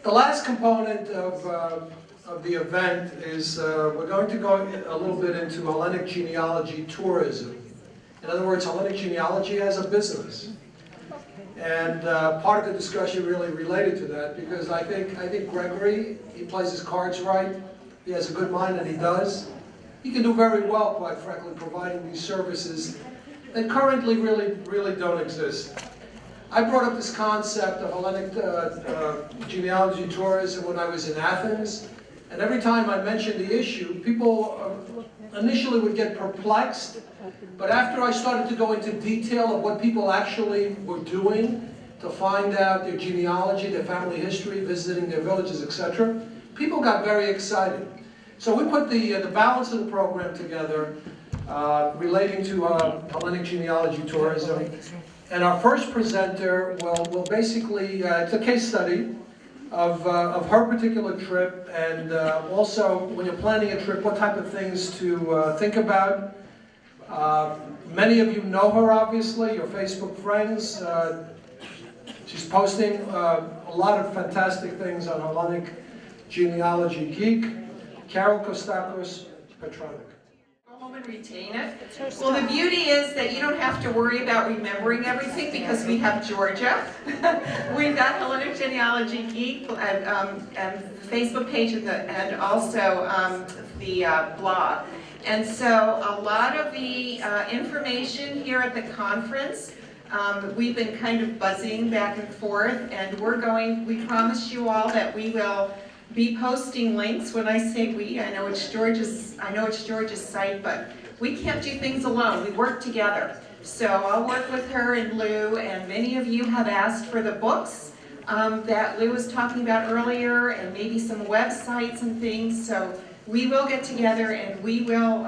The last component of the event is we're going to go a little bit into Hellenic genealogy tourism. In other words, Hellenic genealogy as a business. And part of the discussion really related to that, because I think Gregory, he plays his cards right. He has a good mind, and he does. He can do very well, quite frankly, providing these services that currently really don't exist. I brought up this concept of Hellenic genealogy tourism when I was in Athens, and every time I mentioned the issue, people initially would get perplexed, but after I started to go into detail of what people actually were doing to find out their genealogy, their family history, visiting their villages, etc., people got very excited. So we put the balance of the program together relating to Hellenic genealogy tourism. And our first presenter will basically, it's a case study of her particular trip, and also when you're planning a trip, what type of things to think about. Many of you know her, obviously, your Facebook friends. She's posting a lot of fantastic things on Hellenic Genealogy Geek. Carol Kostakos, Petronic. Go home and retain it. Well, the beauty is that you don't have to worry about remembering everything because we have Georgia. We've got Hellenic Genealogy Geek and Facebook page and also the blog. And so a lot of the information here at the conference, we've been kind of buzzing back and forth, and we promise you all that we will be posting links. When I say we, I know it's George's site, but we can't do things alone. We work together. So I'll work with her and Lou, and many of you have asked for the books that Lou was talking about earlier, and maybe some websites and things. So we will get together and we will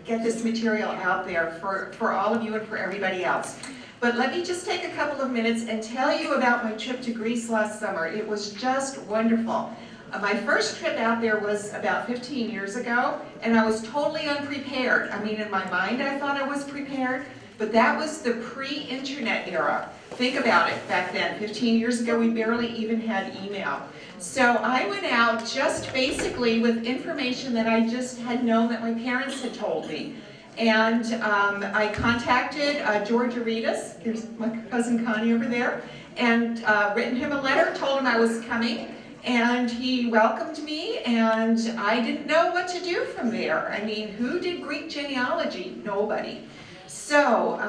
get this material out there for all of you and for everybody else. But let me just take a couple of minutes and tell you about my trip to Greece last summer. It was just wonderful. My first trip out there was about 15 years ago, and I was totally unprepared. I mean, in my mind, I thought I was prepared, but that was the pre-internet era. Think about it, back then, 15 years ago, we barely even had email. So I went out just basically with information that I just had known that my parents had told me. And I contacted George Aretas, here's my cousin Connie over there, and written him a letter, told him I was coming. And he welcomed me, and I didn't know what to do from there. I mean, who did Greek genealogy? Nobody. So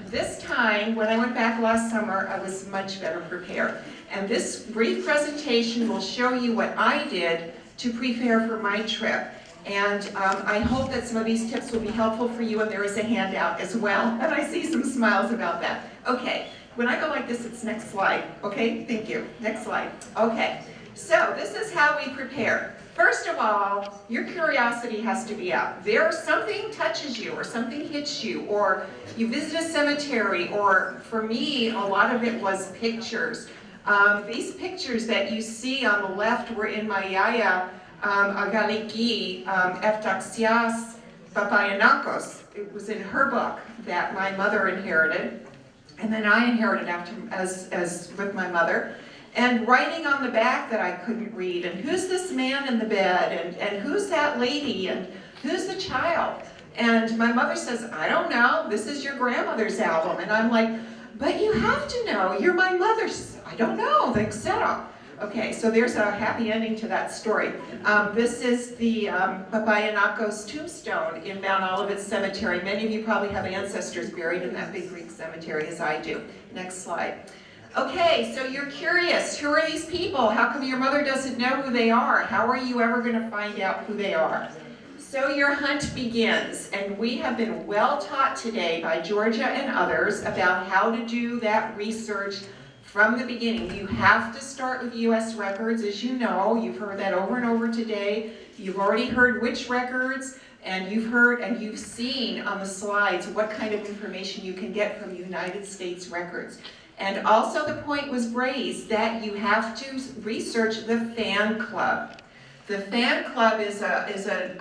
this time, when I went back last summer, I was much better prepared. And this brief presentation will show you what I did to prepare for my trip. And I hope that some of these tips will be helpful for you, and there is a handout as well. And I see some smiles about that. Okay, when I go like this, it's next slide. Okay, thank you. Next slide. Okay. So this is how we prepare. First of all, your curiosity has to be up. Something touches you, or something hits you, or you visit a cemetery, or for me, a lot of it was pictures. These pictures that you see on the left were in my Yaya Agaliki Eftaxias Papayanakos. It was in her book that my mother inherited, and then I inherited as with my mother. And writing on the back that I couldn't read, and who's this man in the bed, and who's that lady, and who's the child? And my mother says, I don't know, this is your grandmother's album. And I'm like, but you have to know, you're my mother. She says, I don't know, etc. Okay, so there's a happy ending to that story. This is the Papayanakos tombstone in Mount Olivet Cemetery. Many of you probably have ancestors buried in that big Greek cemetery, as I do. Next slide. Okay, so you're curious, who are these people? How come your mother doesn't know who they are? How are you ever going to find out who they are? So your hunt begins, and we have been well taught today by Georgia and others about how to do that research from the beginning. You have to start with U.S. records, as you know. You've heard that over and over today. You've already heard which records, and you've heard and you've seen on the slides what kind of information you can get from United States records. And also the point was raised that you have to research the fan club. The fan club is an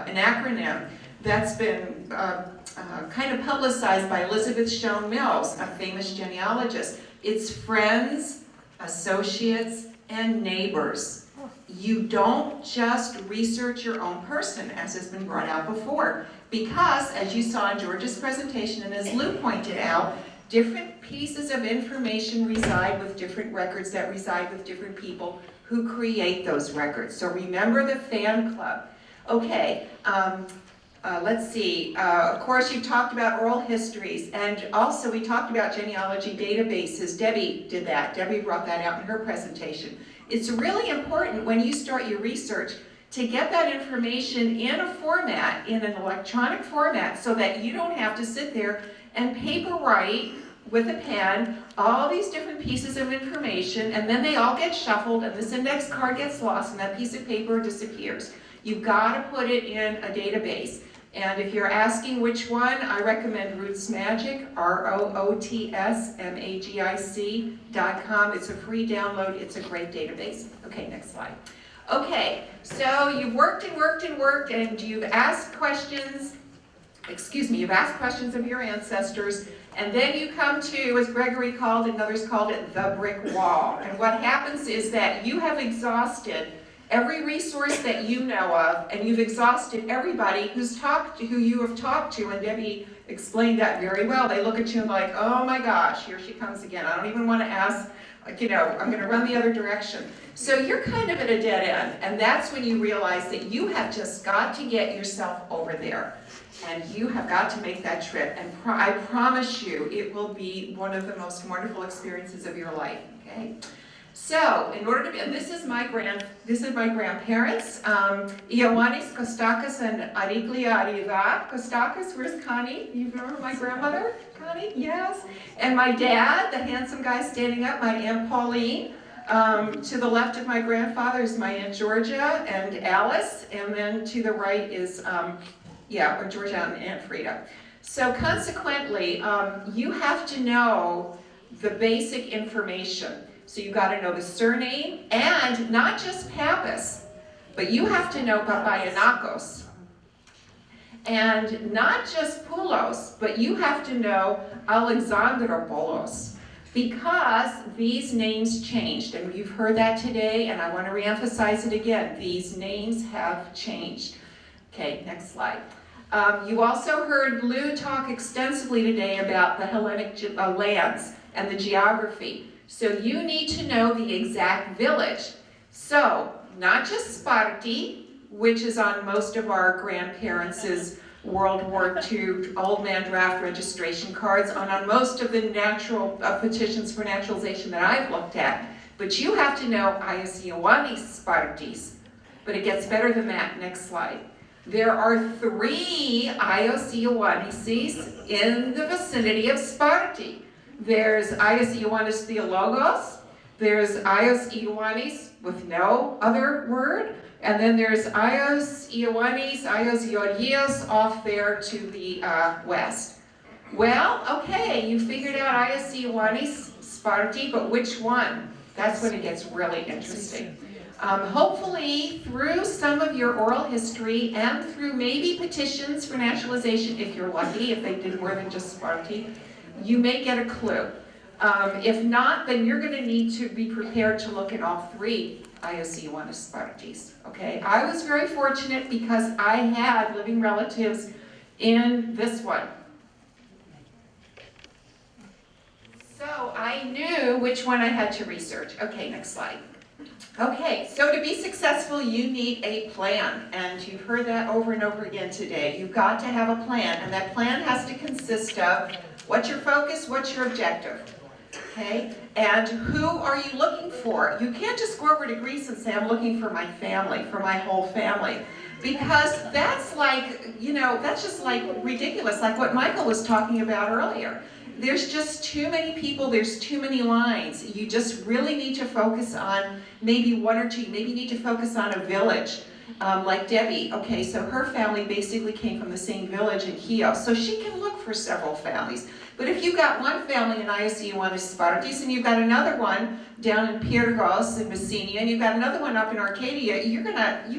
acronym that's been kind of publicized by Elizabeth Shown Mills, a famous genealogist. It's friends, associates, and neighbors. You don't just research your own person, as has been brought out before, because, as you saw in George's presentation, and as Lou pointed out, different pieces of information reside with different records that reside with different people who create those records. So remember the fan club. Okay, let's see. Of course, you talked about oral histories, and also we talked about genealogy databases. Debbie did that. Debbie brought that out in her presentation. It's really important when you start your research to get that information in a format, in an electronic format, so that you don't have to sit there and paper write with a pen all these different pieces of information, and then they all get shuffled, and this index card gets lost, and that piece of paper disappears. You've got to put it in a database. And if you're asking which one, I recommend Roots Magic, ROOTSMAGIC.com. It's a free download. It's a great database. Okay, next slide. Okay, so you've worked and worked and worked, and you've asked questions, you've asked questions of your ancestors, and then you come to, as Gregory called it and others called it, the brick wall. And what happens is that you have exhausted every resource that you know of, and you've exhausted everybody who you have talked to, and Debbie explained that very well. They look at you and like, oh my gosh, here she comes again. I don't even want to ask, I'm going to run the other direction. So you're kind of at a dead end, and that's when you realize that you have just got to get yourself over there, and you have got to make that trip, and I promise you it will be one of the most wonderful experiences of your life, okay? So, in order to be, and this is my grandparents, Ioannis Kostakis and Ariglia Ariva. Kostakis, where's Connie? You remember my grandmother, Connie? Yes. And my dad, the handsome guy standing up, my Aunt Pauline. To the left of my grandfather is my Aunt Georgia and Alice, and then to the right is, Georgia and Aunt Frida. So consequently, you have to know the basic information. So you've got to know the surname, and not just Pappas, but you have to know Papayanakos. And not just Poulos, but you have to know Alexandropoulos, because these names changed, and you've heard that today, and I want to reemphasize it again. These names have changed. Okay, next slide. You also heard Lou talk extensively today about the Hellenic lands and the geography. So you need to know the exact village. So, not just Sparti, which is on most of our grandparents' World War II old man draft registration cards, on most of the natural petitions for naturalization that I've looked at. But you have to know IOCs Spartis. But it gets better than that. Next slide. There are 3 IOCs in the vicinity of Sparti. There's Ios Ioannis Theologos, there's Ios Ioannis with no other word, and then there's Ios Ioannis, Ios Georgios off there to the west. Well, okay, you figured out Ios Ioannis Sparti, but which one? That's when it gets really interesting. Hopefully, through some of your oral history and through maybe petitions for naturalization, if you're lucky, if they did more than just Sparti, you may get a clue. If not, then you're going to need to be prepared to look at all 3 IOC Spartis. Okay, I was very fortunate because I had living relatives in this one. So I knew which one I had to research. Okay, next slide. Okay, so to be successful, you need a plan, and you've heard that over and over again today. You've got to have a plan, and that plan has to consist of what's your focus, what's your objective, okay? And who are you looking for? You can't just go over to Greece and say, I'm looking for my family, for my whole family, because that's like, that's just like ridiculous, like what Michael was talking about earlier. There's just too many people, there's too many lines. You just really need to focus on maybe 1 or 2. Maybe you need to focus on a village, like Debbie. Okay, so her family basically came from the same village in Chios, so she can look for several families. But if you've got one family in IOC, one is Spartis, and you've got another one down in Pyrgos in Messenia, and you've got another one up in Arcadia, you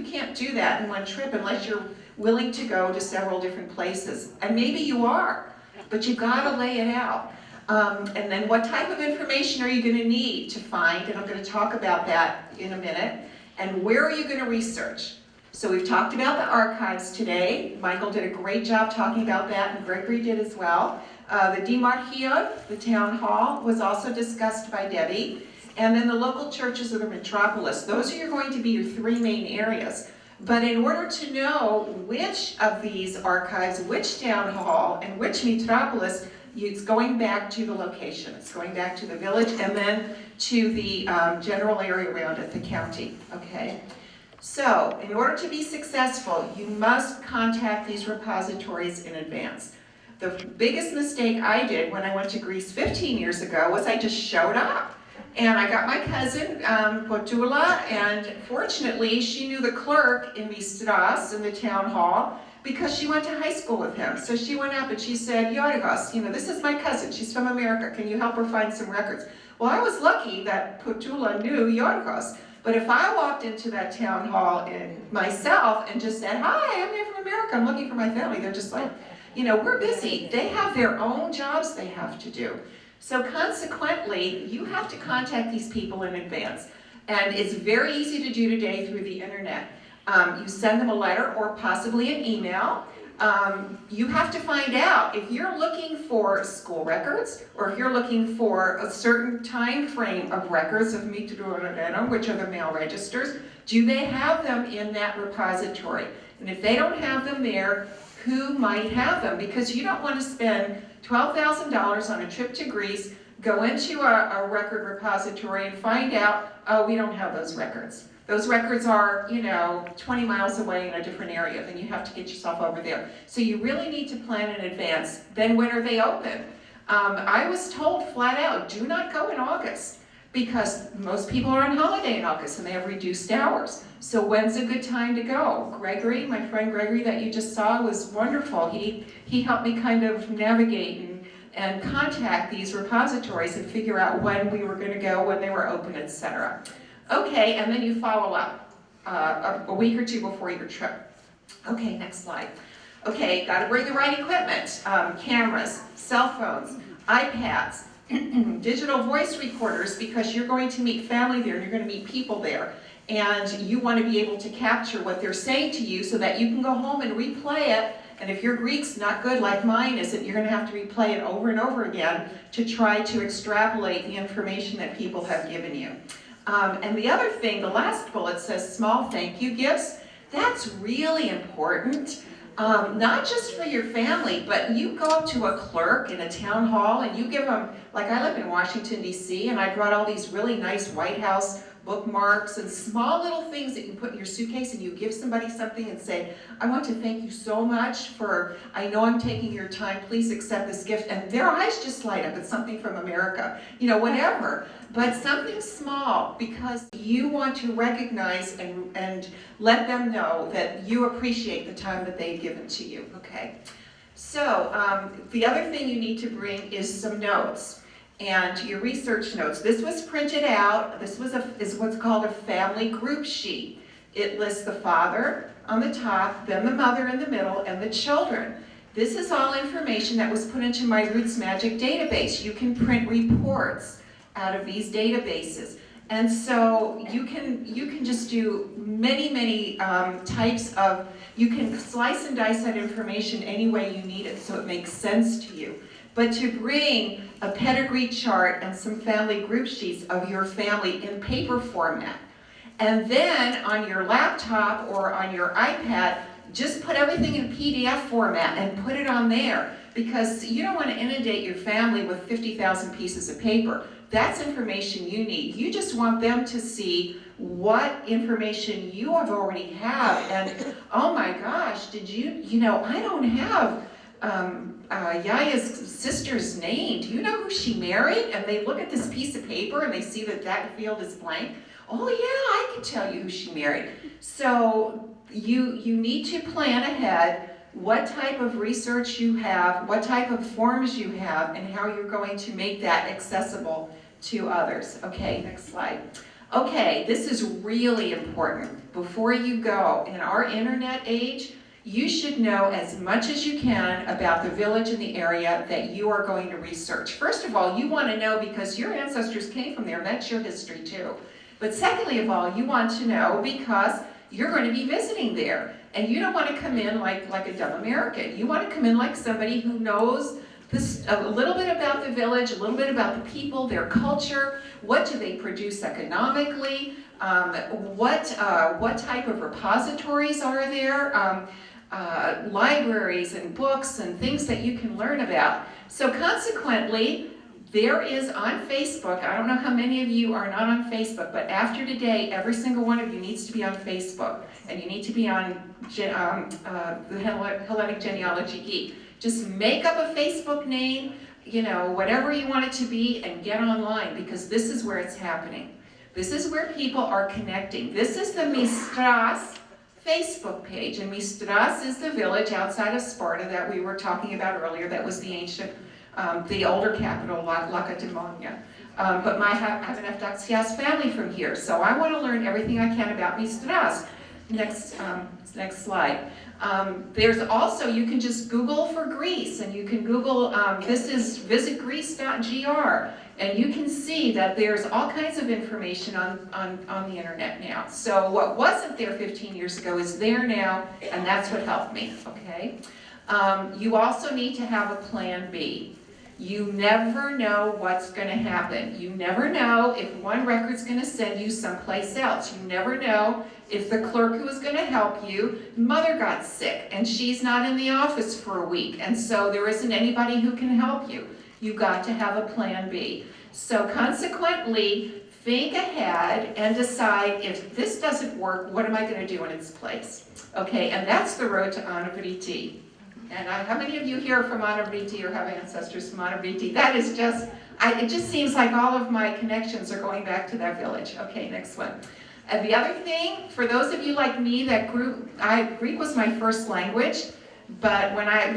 can't do that in one trip unless you're willing to go to several different places. And maybe you are, but you've got to lay it out. And then what type of information are you going to need to find, and I'm going to talk about that in a minute, and where are you going to research? So we've talked about the archives today. Michael did a great job talking about that, and Gregory did as well. The Demarchion, the town hall, was also discussed by Debbie. And then the local churches of the metropolis. Those are going to be your three main areas. But in order to know which of these archives, which town hall, and which metropolis, it's going back to the location. It's going back to the village and then to the general area around it, the county, okay? So, in order to be successful, you must contact these repositories in advance. The biggest mistake I did when I went to Greece 15 years ago was I just showed up. And I got my cousin, Potula, and fortunately she knew the clerk in Mistras in the town hall because she went to high school with him. So she went up and she said, Yorgos, this is my cousin, she's from America, can you help her find some records? Well, I was lucky that Potula knew Yorgos. But if I walked into that town hall myself and just said, hi, I'm here from America, I'm looking for my family, they're just like, we're busy. They have their own jobs they have to do. So consequently, you have to contact these people in advance. And it's very easy to do today through the internet. You send them a letter or possibly an email. You have to find out if you're looking for school records or if you're looking for a certain time frame of records of Mitruorano, which are the mail registers, do they have them in that repository? And if they don't have them there, who might have them? Because you don't want to spend $12,000 on a trip to Greece, go into a record repository and find out, oh, we don't have those records. Those records are, 20 miles away in a different area, then you have to get yourself over there. So you really need to plan in advance. Then when are they open? I was told flat out, do not go in August, because most people are on holiday in August and they have reduced hours. So when's a good time to go? Gregory, my friend Gregory that you just saw, was wonderful. He helped me kind of navigate and contact these repositories and figure out when we were going to go, when they were open, etc. Okay, and then you follow up a week or two before your trip. Okay, next slide. Okay, got to bring the right equipment. Cameras, cell phones, iPads, digital voice recorders, because you're going to meet family there, and you're going to meet people there. And you want to be able to capture what they're saying to you so that you can go home and replay it. And if your Greek's not good like mine isn't, you're going to have to replay it over and over again to try to extrapolate the information that people have given you. And the other thing, the last bullet says small thank you gifts. That's really important. Not just for your family, but you go up to a clerk in a town hall and you give them, like I live in Washington, D.C., and I brought all these really nice White House bookmarks and small little things that you put in your suitcase, and you give somebody something and say, I want to thank you so much for, I know I'm taking your time, please accept this gift, and their eyes just light up. It's something from America, whatever. But something small, because you want to recognize and let them know that you appreciate the time that they've given to you, okay? So, the other thing you need to bring is some notes. And your research notes. This was printed out. This is what's called a family group sheet. It lists the father on the top, then the mother in the middle, and the children. This is all information that was put into my Roots Magic database. You can print reports out of these databases. And so you can just do many types of, you can slice and dice that information any way you need it so it makes sense to you. But to bring a pedigree chart and some family group sheets of your family in paper format, and then on your laptop or on your iPad, just put everything in PDF format and put it on there, because you don't want to inundate your family with 50,000 pieces of paper. That's information you need. You just want them to see what information you have already have, and oh my gosh, did I don't have Yaya's sister's name. Do you know who she married? And they look at this piece of paper and they see that field is blank. Oh yeah, I can tell you who she married. So you need to plan ahead what type of research you have, what type of forms you have, and how you're going to make that accessible to others. Okay, next slide. Okay, this is really important. Before you go, in our internet age, You should know as much as you can about the village and the area that you are going to research. First of all, you want to know because your ancestors came from there, that's your history too. But secondly of all, you want to know because you're going to be visiting there. And you don't want to come in like a dumb American. You want to come in like somebody who knows a little bit about the village, a little bit about the people, their culture, what do they produce economically, what type of repositories are there, libraries and books and things that you can learn about. So consequently, there is on Facebook, I don't know how many of you are not on Facebook, but after today, every single one of you needs to be on Facebook, and you need to be on the Hellenic Genealogy Geek. Just make up a Facebook name, you know, whatever you want it to be, and get online, because this is where it's happening. This is where people are connecting. This is the Mistras Facebook page, and Mistras is the village outside of Sparta that we were talking about earlier. That was the ancient, the older capital, Lacedaemon. But I have an Evdoxias family from here, so I want to learn everything I can about Mistras. Next slide. There's also, you can just Google for Greece, and you can Google, this is visitgreece.gr, and you can see that there's all kinds of information on the internet now. So what wasn't there 15 years ago is there now, and that's what helped me, okay? You also need to have a plan B. You never know what's going to happen. You never know if one record's going to send you someplace else. You never know if the clerk who was going to help you, mother got sick and she's not in the office for a week, and so there isn't anybody who can help you. You've got to have a plan B. So consequently, think ahead and decide, if this doesn't work, what am I going to do in its place? Okay, and that's the road to Anavriti. And how many of you here are from Anavriti or have ancestors from Anavriti? That is just, it just seems like all of my connections are going back to that village. Okay, next one. And the other thing, for those of you like me that Greek was my first language, but when I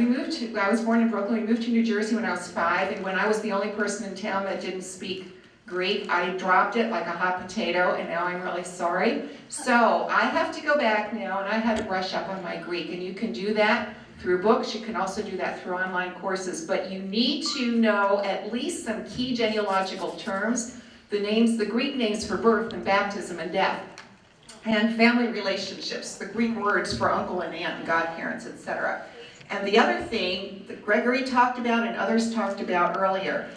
was born in Brooklyn, we moved to New Jersey when I was 5, and when I was the only person in town that didn't speak Greek, I dropped it like a hot potato, and now I'm really sorry. So I have to go back now, and I had to brush up on my Greek, and you can do that through books. You can also do that through online courses, but you need to know at least some key genealogical terms, the Greek names for birth and baptism and death, and family relationships, the Greek words for uncle and aunt and godparents, etc. And the other thing that Gregory talked about and others talked about earlier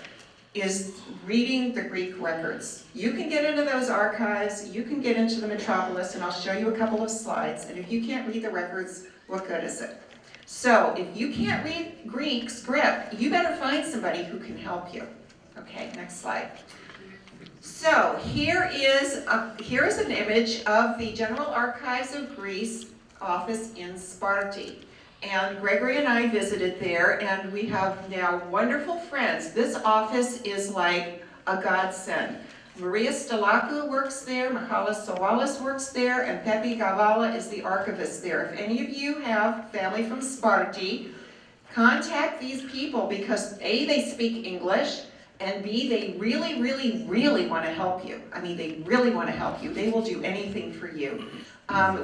is reading the Greek records. You can get into those archives, you can get into the metropolis, and I'll show you a couple of slides, and if you can't read the records, what good is it? So if you can't read Greek script, you better find somebody who can help you. Okay, next slide. So here is an image of the General Archives of Greece office in Sparti. And Gregory and I visited there, and we have now wonderful friends. This office is like a godsend. Maria Stalakou works there, Michalis Soalis works there, and Pepe Gavala is the archivist there. If any of you have family from Sparti, contact these people because A, they speak English, and B, they really, really, really want to help you. I mean, they really want to help you. They will do anything for you.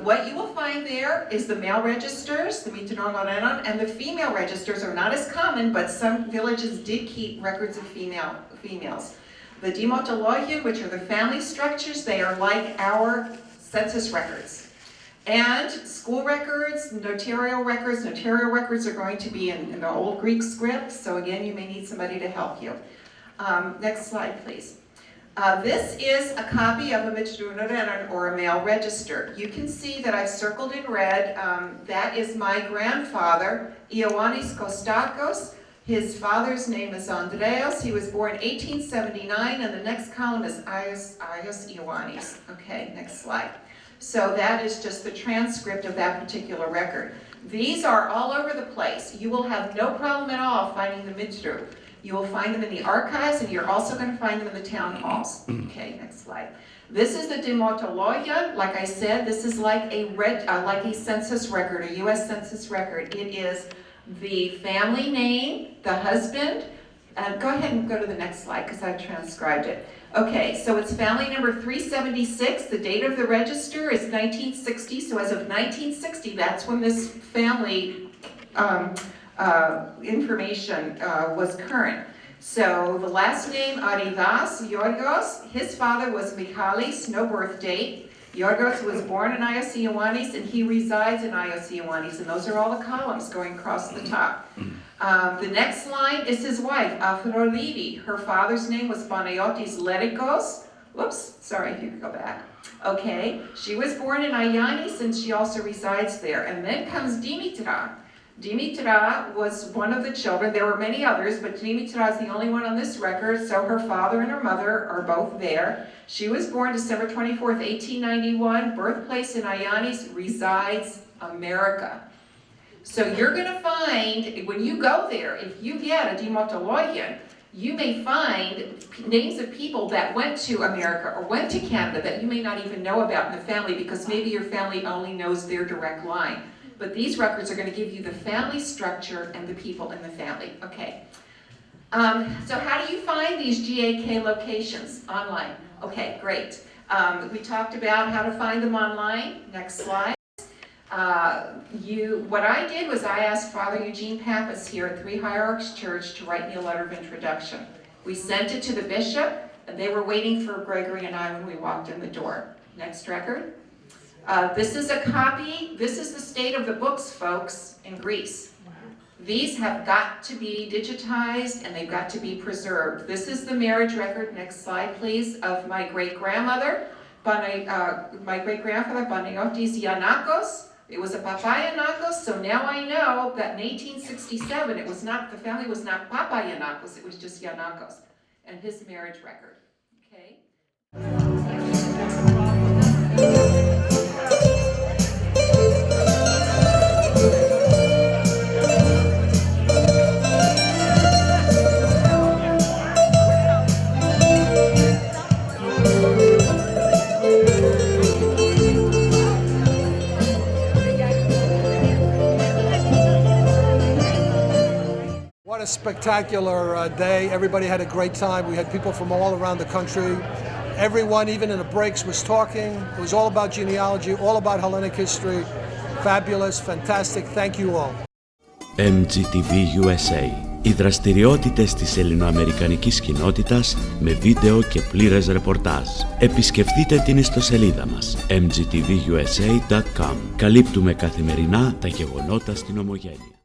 What you will find there is the male registers, the Mitinon Lorenon, and the female registers are not as common, but some villages did keep records of females. The Demotologian, which are the family structures, they are like our census records. And school records, notarial records are going to be in the old Greek script, so again, you may need somebody to help you. Next slide, please. This is a copy of a Mitzrunarenon, or a male register. You can see that I've circled in red. That is my grandfather, Ioannis Kostakos. His father's name is Andreas. He was born 1879, and the next column is Ios Ioannis. Okay, next slide. So that is just the transcript of that particular record. These are all over the place. You will have no problem at all finding the Mitzru. You will find them in the archives, and you're also going to find them in the town halls. Okay, next slide. This is the Demotologia. Like I said, this is like a census record, a U.S. Census record. It is the family name, the husband. Go ahead and go to the next slide because I've transcribed it. Okay, so it's family number 376. The date of the register is 1960. So as of 1960, that's when this family information was current. So the last name, Arivas Yorgos, his father was Michalis, no birth date. Yorgos was born in IOC Ioannis and he resides in IOC Ioannis, and those are all the columns going across the top. The next line is his wife, Aphrodite. Her father's name was Panayotis Lerikos. Whoops, sorry, if you could go back. Okay, she was born in Ioannis and she also resides there. And then comes Dimitra. Dimitra was one of the children. There were many others, but Dimitra is the only one on this record, so her father and her mother are both there. She was born December 24th, 1891, birthplace in Ioannis, resides America. So you're going to find, when you go there, if you get a Dimotologian, you may find names of people that went to America or went to Canada that you may not even know about in the family because maybe your family only knows their direct line. But these records are going to give you the family structure and the people in the family. Okay. So how do you find these GAK locations online? Okay, great. We talked about how to find them online. Next slide. What I did was I asked Father Eugene Pappas here at Three Hierarchs Church to write me a letter of introduction. We sent it to the bishop, and they were waiting for Gregory and I when we walked in the door. Next record. This is a copy. This is the state of the books, folks, in Greece. These have got to be digitized and they've got to be preserved. This is the marriage record, next slide please, of my great-grandmother, my great-grandfather, Panayotis Yanakos. It was a Papa Yanakos, so now I know that in 1867, it was not, the family was not Papa Yanakos, it was just Yanakos, and his marriage record, okay? What a spectacular day. Everybody had a great time. We had people from all around the country. Everyone, even in the breaks, was talking. It was all about genealogy, all about Hellenic history. Fabulous, fantastic. Thank you all. MGTV USA. Οι δραστηριότητες της ελληνοαμερικανικής κοινότητας με βίντεο και πλήρες ρεπορτάζ. Επισκεφτείτε την ιστοσελίδα μας mgtvusa.com. Καλύπτουμε καθημερινά τα γεγονότα στην Ομογένεια.